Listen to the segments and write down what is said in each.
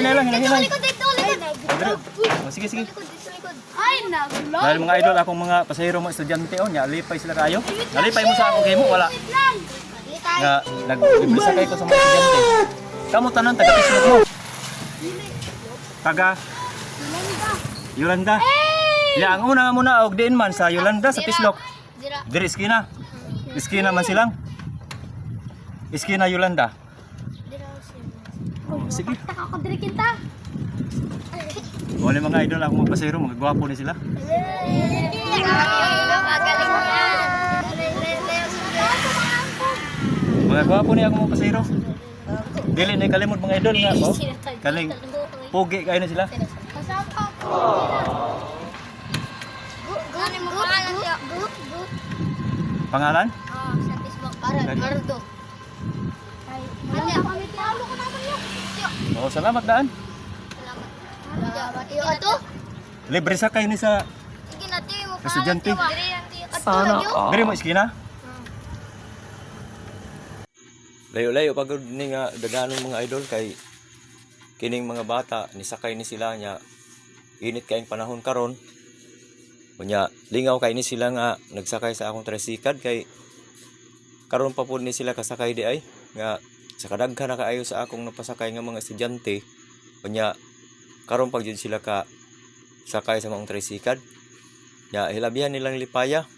Hinay lang, hinay. Likod dito, likod. Oh, sige, sige. Likod dito, likod. Ay, naglo. Dahil mga idol, akong mga pasahero mga estudyante, nya lipay sila kayo. Nalipay mo sa akong game mo, wala. Nga, nag-libre sakay ko sa mga estudyante. Kamu tanan, taga-Pislog mo. Taga Yolanda. Ya, ang una nga muna, og diin man sa Yolanda, sa Pislog. Diri, iskina. Iskina man silang. Iskina Yolanda. Oh, sige. Nakakadiri kita. Wala mga idol, akong mga pasahero, mga gwapo ni sila. Magaling yan. Mga gwapo ni akong mga pasahero. Dili na kalimod mga idol nga, oh. Kaling pogi kayo na sila. Pangalan? Sa Facebook. Ardo. Oh, salamat daan. Ito? Libre sakay ni sa Sige natin mo. estudyante. Sana. Diri mo iskina. Layo-layo pagod ni nga daganong mga idol kay kining mga bata ni sakay ni sila nya init kaayong panahon karon. Unya lingaw kay ni sila nga nagsakay sa akong tricycle kay karon pa pud ni sila kasakay di ay nga sa kadaghan na kaayo sa akong napasakay nga mga estudyante. Unya karon pag jud sila ka sakay sa mga tricycle. Nya hilabihan nilang lipaya.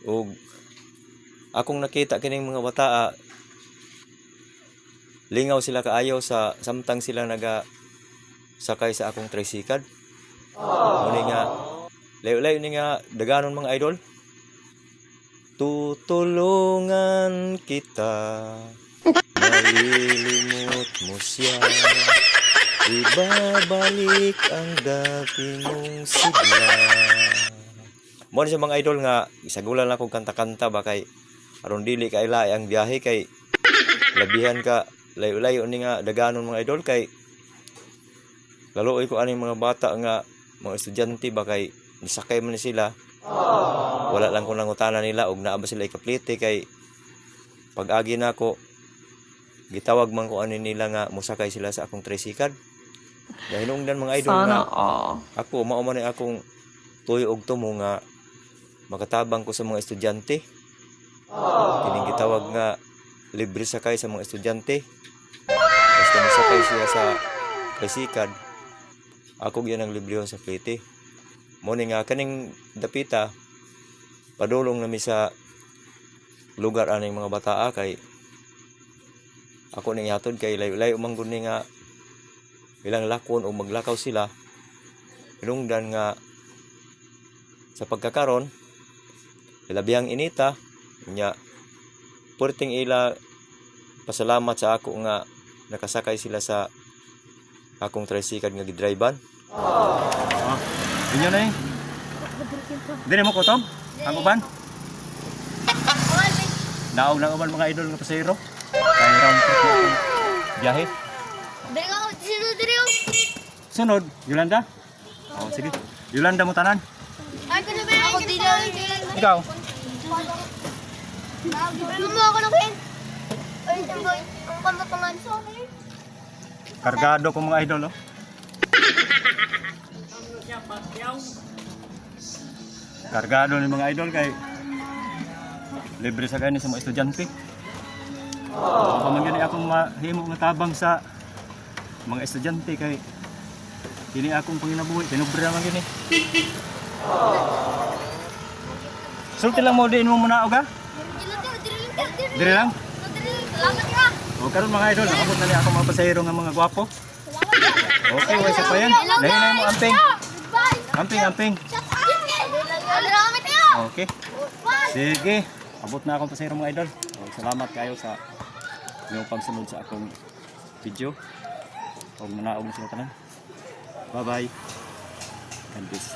Ug akong nakita kining mga bata lingaw sila kaayo sa samtang sila naga sakay sa akong tricycle. Muni nga layo-layo ni nga daganon mga idol. Tutulungan kita, malilimot mo siya, ibabalik ang dati mong sigla. Mo sa mga idol nga isagulan lang kong kanta-kanta ba kay aron dili kay laay ang biyahe kay labihan ka layo-layo ni nga daganon mga idol kay laluoy ko aning mga bata nga mga estudyante ba kay nisakay man sila. Wala lang ko nangutana nila og naa ba sila ikaplite kay pag-agi na ako gitawag man ko ani nila nga musakay sila sa akong tricycle. Hinungdan mga idol nga ako mao man akong tuyo og tumo nga makatabang ko sa mga estudyante. Kining gitawag nga libre sakay sa mga estudyante. Basta masakay siya sa tricycle, ako gyud ang libre sa plite. Mo ni nga kaning dapita padulong nami sa lugar aning mga bataa kay ako ning hatod kay layo-layo man gud ni nga ilang lakon o maglakaw sila. Hinungdan nga sa pagkakaron ilabihang inita nya purting ila pasalamat sa ako nga nakasakay sila sa akong tricycle nga gidrivean. Inyo na eh. Dili mo kutob? Ang uban? Naog lang uban mga idol nga pasahero. Kaya round trip na akong biyahe. Sunod, Yolanda? Oh, sige. Yolanda mo tanan. Ako dito. Ikaw? Mo ako na kin. Ay, boy. Ang pamatungan. Kargado ko mga idol, oh. Kargado ni mga idol kay libre sa kani sa mga estudyante. Pamangyan akong mahimo nga tabang sa mga estudyante kay kini akong panginabuhi, tinubra man gini. Sulti lang mo diin mo muna og ha? Dire lang. Salamat ka. O karon mga idol, nakabot na ni ako mga pasahero nga mga gwapo. Okay, way sa pa yan. Lahi na mo amping. Amping. Okay. Sige. Abot na akong pasahero mga idol. Salamat kayo sa inyong pagsunod sa akong video. Huwag manaog na sila tanan. Bye-bye. And peace.